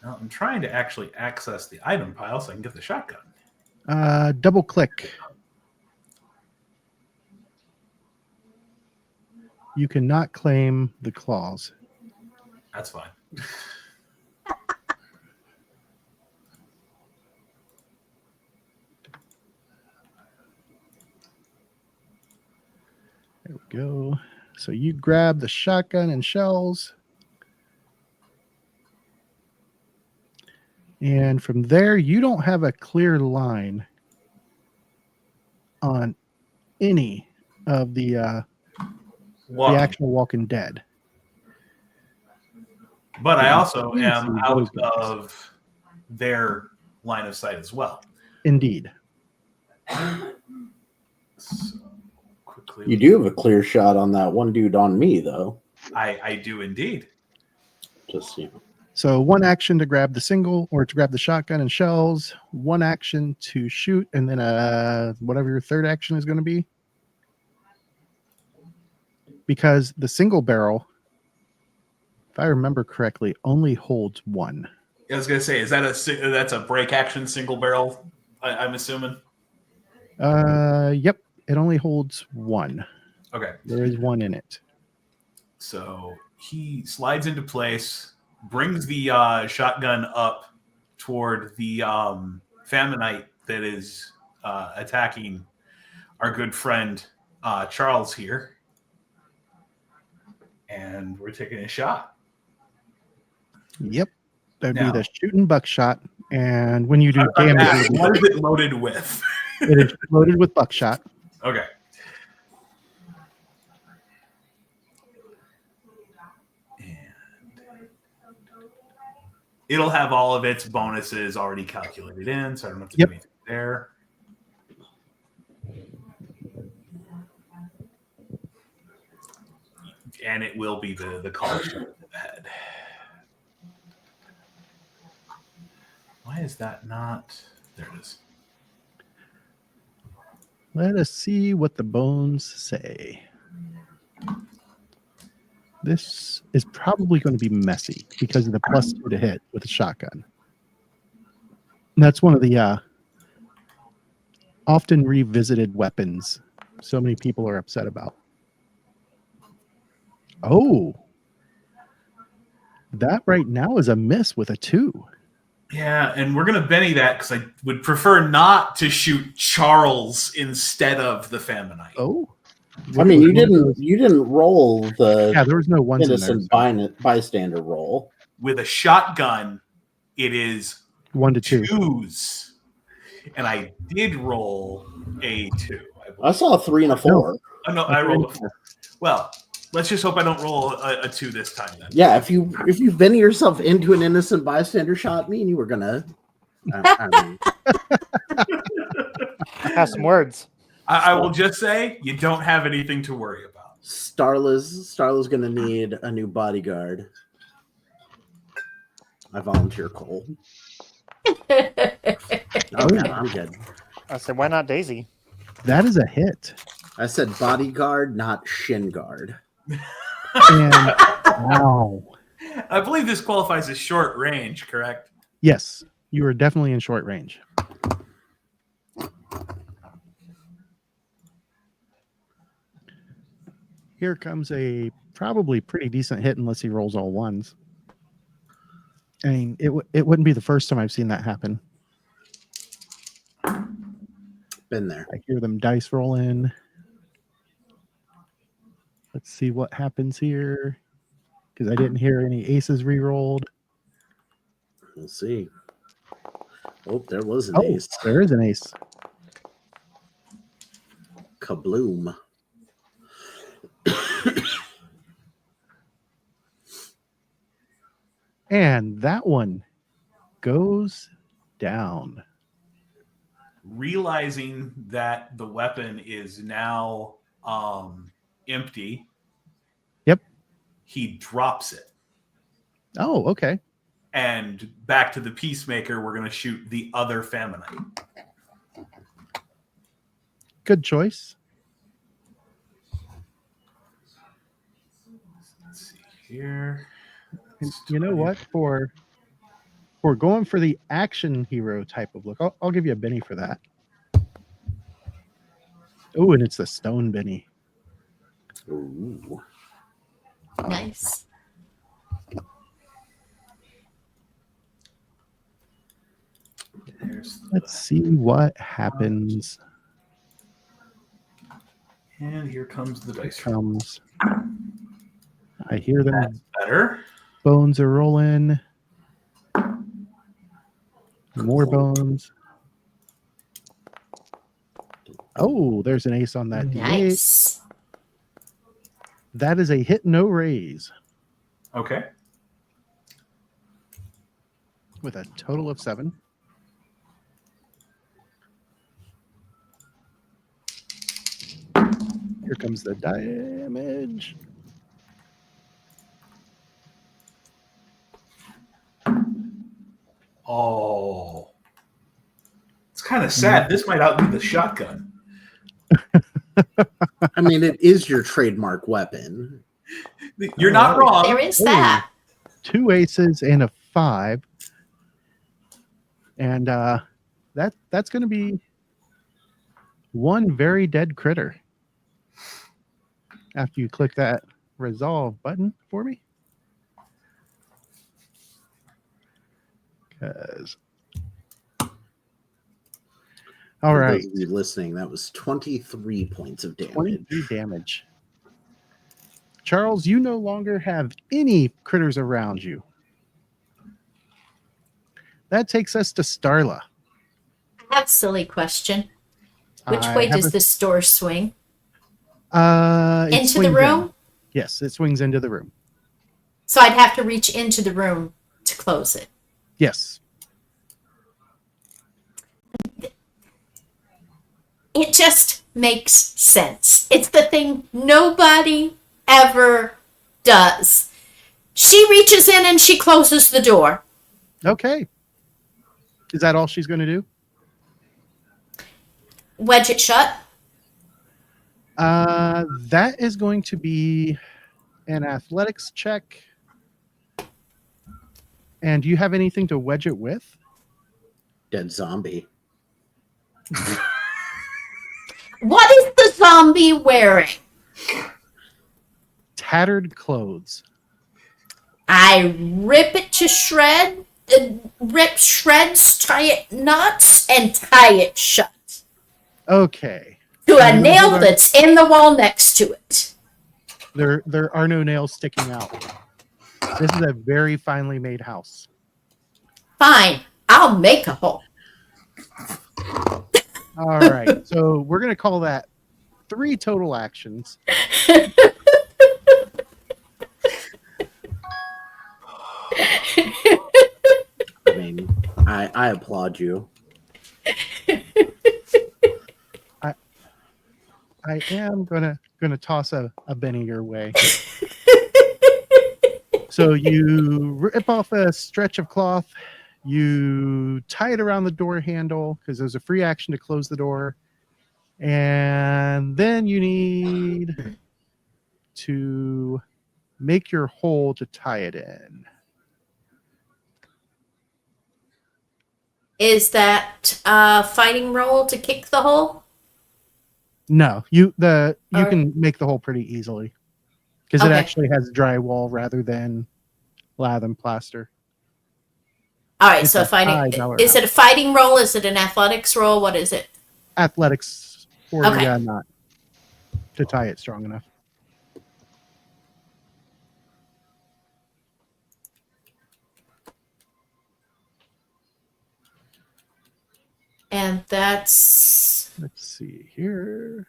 Now, I'm trying to actually access the item pile so I can get the shotgun. Double click. You cannot claim the claws. That's fine. There we go. So you grab the shotgun and shells. And from there, you don't have a clear line on any of the actual Walking Dead. But I also You am see out those guys. of their line of sight as well. Indeed. So quickly, You do have a clear shot on that one dude on me, though. I do indeed. Just, you know. So 1 action to grab the single, or to grab the shotgun and shells. 1 action to shoot, and then whatever your third action is going to be. Because the single barrel, if I remember correctly, only holds 1. I was gonna say, that's a break action single barrel? I'm assuming. Yep, it only holds 1. Okay. There is 1 in it. So he slides into place, brings the shotgun up toward the Fammonite that is attacking our good friend Charles here. And we're taking a shot. Yep. That'd Now- be the shooting buckshot. And when you do damage, What is it loaded with? it is loaded with buckshot. Okay. And it'll have all of its bonuses already calculated in, so I don't have to do anything there. And it will be the college to the head. Why is that not? There it is. Let us see what the bones say. This is probably going to be messy because of the +2 to hit with a shotgun. And that's one of the often revisited weapons so many people are upset about. Oh, that right now is a miss with a 2. Yeah, and we're gonna Benny that because I would prefer not to shoot Charles instead of the Fammonite. Oh, I mean, you didn't roll the Yeah, there was no ones in innocent there. So bystander roll. With a shotgun, it is 1 to 2. 2s, and I did roll a 2. I saw a 3 and a 4. Oh, no, I rolled a 4. Well, let's just hope I don't roll a 2 this time then. Yeah, if you Benny yourself into an innocent bystander shot me, and you were gonna. Have some words. I will just say you don't have anything to worry about. Starla's gonna need a new bodyguard. I volunteer Cole. Oh yeah, I'm good. I said, why not Daisy? That is a hit. I said bodyguard, not shin guard. And wow. I believe this qualifies as short range, correct? Yes, you are definitely in short range. Here comes a probably pretty decent hit unless he rolls all ones. I mean, it wouldn't be the first time I've seen that happen. Been there. I hear them dice roll in. Let's see what happens here. Because I didn't hear any aces re-rolled. We'll see. Oh, there was an Oh, ace. there is an ace. Kabloom. And that one goes down. Realizing that the weapon is now empty. Yep. He drops it. Oh, okay. And back to the Peacemaker, we're going to shoot the other Fammonite. Good choice. Let's see here. And you know what? For going for the action hero type of look, I'll give you a Benny for that. Oh, and it's the stone Benny. Ooh. Nice. Let's see what happens. And here comes the dice. Comes. I hear them. That's better. Bones are rolling. More bones. Oh, there's an ace on that D8. Nice. That is a hit, no raise, Okay. with a total of 7. Here comes the damage. Oh. It's kind of sad. This might outdo the shotgun. I mean, it is your trademark weapon. You're not wrong. There is that. 2 aces and a 5. And that's going to be one very dead critter. After you click that resolve button for me. Because All For right. those of you listening, that was 23 points of damage. 23 damage. Charles, you no longer have any critters around you. That takes us to Starla. I have a silly question. Which I way have does this door swing? it Into the swings in. room? Yes, it swings into the room. So I'd have to reach into the room to close it. Yes. It just makes sense. It's the thing nobody ever does. She reaches in and she closes the door. Okay. Is that all she's going to do? Wedge it shut. That is going to be an athletics check. And do you have anything to wedge it with? Dead zombie. What is the zombie wearing? Tattered clothes. I rip it to shred, rip shreds, tie it knots, and tie it shut Okay. to a You nail are- that's in the wall next to it. There are no nails sticking out. This is a very finely made house. Fine, I'll make a hole. All right. So we're going to call that 3 total actions. I mean, I applaud you. I am gonna toss a Benny your way. So you rip off a stretch of cloth, you tie it around the door handle because there's a free action to close the door, and then you need to make your hole to tie it in. Is that a fighting roll to kick the hole? No, you Alright. can make the hole pretty easily because it Okay. actually has drywall rather than lath and plaster. All right, It's so a fighting. $5 Is it a fighting roll? Is it an athletics roll? What is it? Athletics for Okay. not to tie it strong enough. And that's Let's see here.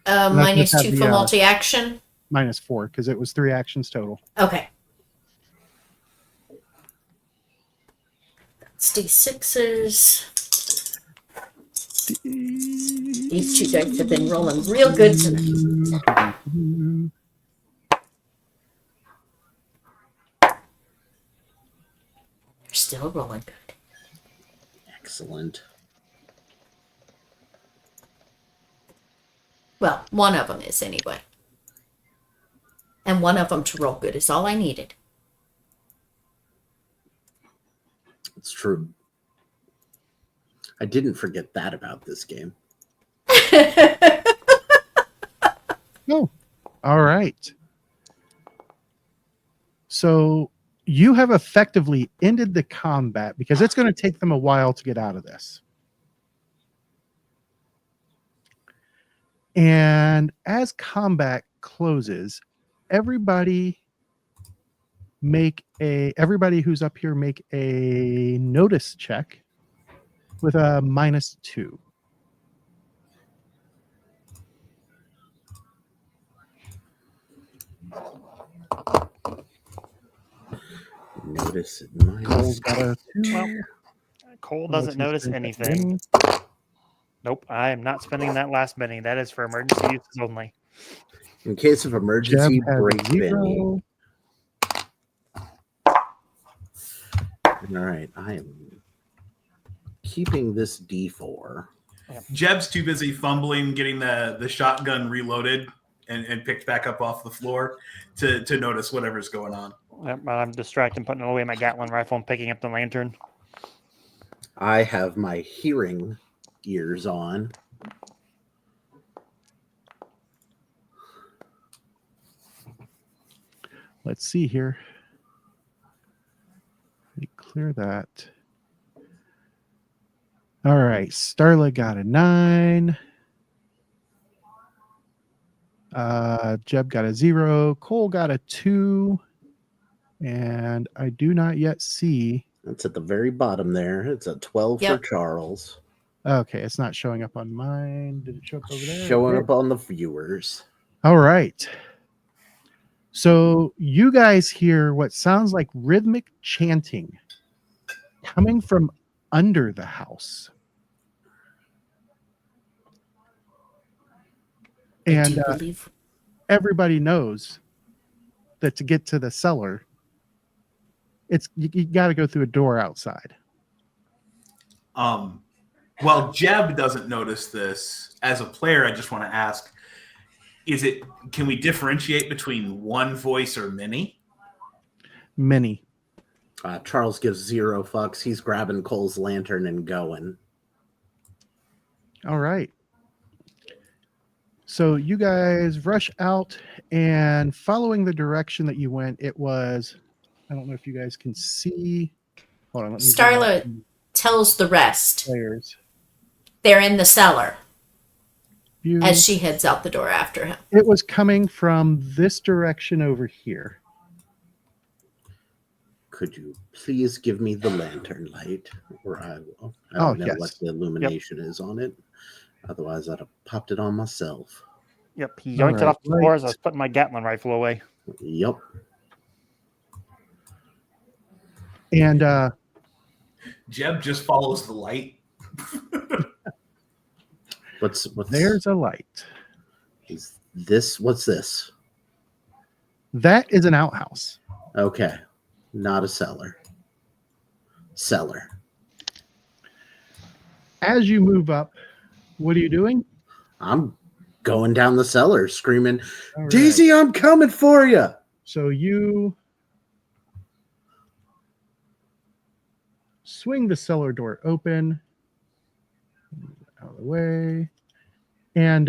That's minus just 2 have for the, multi-action. -4 because it was 3 actions total. Okay. That's D6s. These 2 dice have been rolling real good tonight. They're still rolling good. Excellent. Well, one of them is anyway. And one of them to roll good is all I needed. It's true. I didn't forget that about this game. Oh, all right. So you have effectively ended the combat because it's going to take them a while to get out of this. And as combat closes, everybody who's up here make a notice check with a -2. Notice it Cole's minus. got a 2. Well, Cole Unless doesn't he's notice gonna anything. Benny. Nope, I am not spending that last Benny. That is for emergency uses only. In case of Jeb emergency, has break a 0. Benny. All right, I am keeping this D4. Jeb's too busy fumbling, getting the shotgun reloaded and picked back up off the floor to notice whatever's going on. I'm distracted, putting away my Gatling rifle and picking up the lantern. I have my hearing ears on. Let's see here. Let me clear that. All right. Starla got a 9. Jeb got a 0. Cole got a 2. And I do not yet see. That's at the very bottom there. It's a 12 Yep. for Charles. Okay, it's not showing up on mine. Did it show up over there? Showing It up on the viewers. All right. So you guys hear what sounds like rhythmic chanting coming from under the house. I And do believe. everybody knows that to get to the cellar, you got to go through a door outside. Well, Jeb doesn't notice this. As a player, I just want to ask, can we differentiate between one voice or many? Many. Charles gives 0 fucks. He's grabbing Cole's lantern and going. All right. So you guys rush out, and following the direction that you went, it was, I don't know if you guys can see. Hold on. Let me zoom out Starla some tells the rest players. they're in the cellar View. as she heads out the door after him. It was coming from this direction over here. Could you please give me the lantern light? Or I will. I don't know yes. what the illumination is on it. Otherwise, I'd have popped it on myself. Yep, he yoinked it off the floor as I was putting my Gatling rifle away. Yep. And Jeb just follows the light. What's there's a light. Is this? What's this? That is an outhouse. Okay. Not a cellar. Cellar. As you move up, what are you doing? I'm going down the cellar screaming, All right. Daisy, I'm coming for you. So you swing the cellar door open, out of the way, and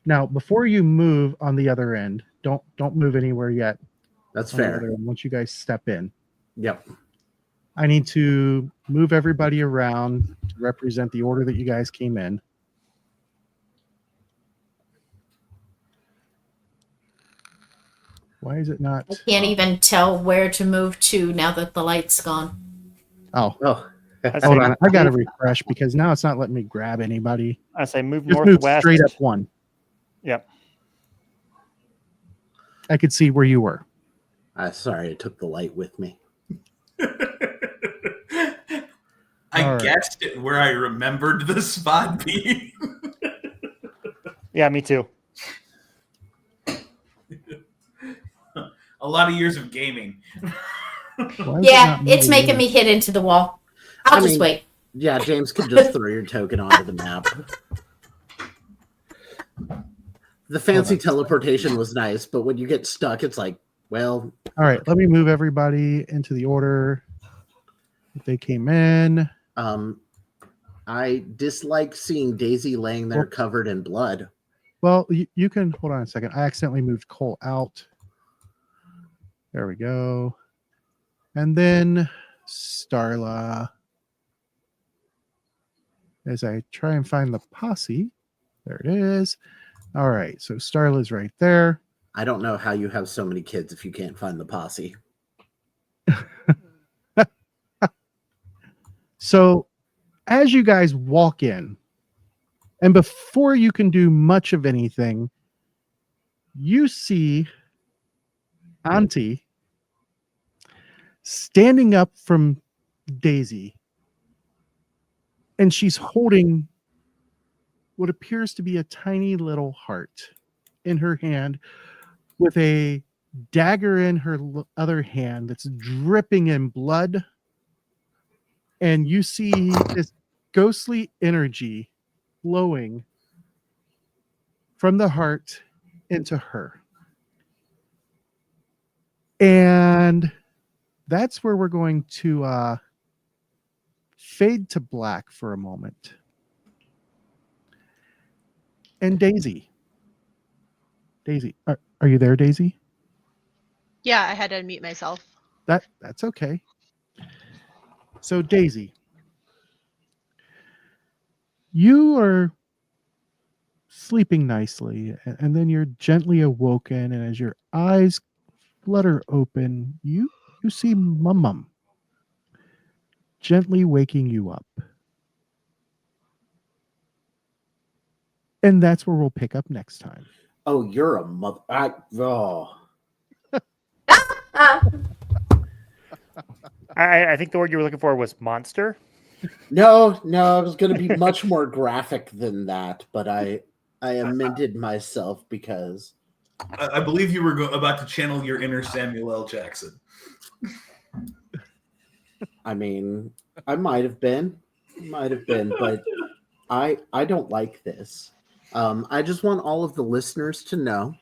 now before you move on the other end, don't move anywhere yet. That's on the fair. other end, once you guys step in, Yep. I need to move everybody around to represent the order that you guys came in. Why is it not? I can't even tell where to move to now that the light's gone. Oh, Oh, hold on. I got to refresh because now it's not letting me grab anybody. I say move Just move northwest. straight up one. Yep. I could see where you were. sorry, I took the light with me. I All right. guessed it where I remembered the spot being. Yeah, me too. A lot of years of gaming. Why is it Yeah, not it's moving making in? me hit into the wall. I'll just wait. Yeah, James could just throw your token onto the map. The fancy teleportation was nice, but when you get stuck, it's like, well. All right, let me move everybody into the order that they came in. I dislike seeing Daisy laying there Whoops. covered in blood. Well, you can hold on a second. I accidentally moved Cole out. There we go. And then Starla. As I try and find the posse. There it is. All right, so Starla's right there. I don't know how you have so many kids if you can't find the posse. So as you guys walk in, and before you can do much of anything, you see Auntie standing up from Daisy, and she's holding what appears to be a tiny little heart in her hand with a dagger in her other hand that's dripping in blood. And you see this ghostly energy flowing from the heart into her. And that's where we're going to fade to black for a moment. And Daisy. Daisy, are you there, Daisy? Yeah, I had to unmute myself. That's okay. So Daisy, you are sleeping nicely, and then you're gently awoken, and as your eyes flutter open, you see Mum gently waking you up. And that's where we'll pick up next time. Oh, you're a mother. I think the word you were looking for was monster. No, it was going to be much more graphic than that, but I amended myself because I believe you were about to channel your inner Samuel L. Jackson. I mean, I might have been, but I don't like this. I just want all of the listeners to know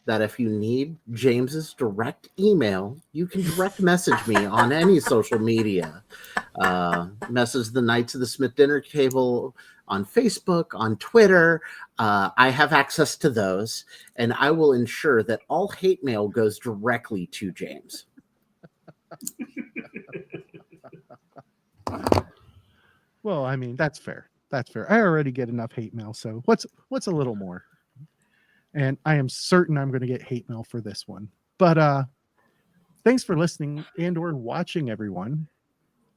that if you need James's direct email, you can direct message me on any social media. Message the Knights of the Smith Dinner Table on Facebook, on Twitter. I have access to those, and I will ensure that all hate mail goes directly to James. Well, I mean, that's fair. That's fair. I already get enough hate mail, so what's a little more? And I am certain I'm going to get hate mail for this one. But thanks for listening and or watching, everyone.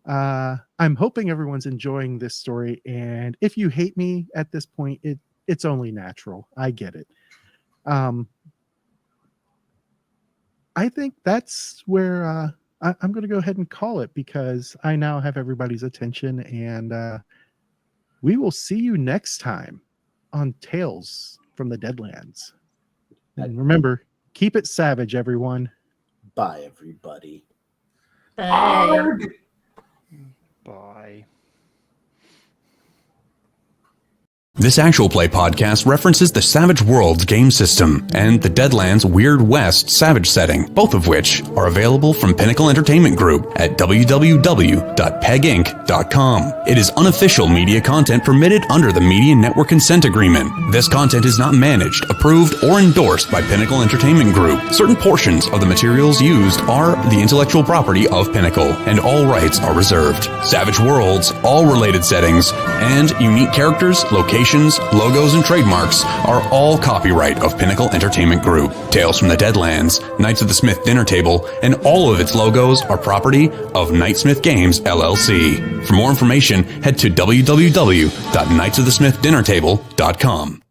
I'm hoping everyone's enjoying this story, and if you hate me at this point, it's only natural. I get it. I think that's where I'm going to go ahead and call it, because I now have everybody's attention, and we will see you next time on Tales from the Deadlands. And remember, keep it savage, everyone. Bye, everybody. Bye. Bye. This actual play podcast references the Savage Worlds game system and the Deadlands Weird West Savage setting, both of which are available from Pinnacle Entertainment Group at www.peginc.com. It is unofficial media content permitted under the Media Network Consent Agreement. This content is not managed, approved, or endorsed by Pinnacle Entertainment Group. Certain portions of the materials used are the intellectual property of Pinnacle, and all rights are reserved. Savage Worlds, all related settings, and unique characters, locations, logos, and trademarks are all copyright of Pinnacle Entertainment Group. Tales from the Deadlands, Knights of the Smith Dinner Table, and all of its logos are property of Knightsmith Games, LLC. For more information, head to www.knightsofthesmithdinnertable.com.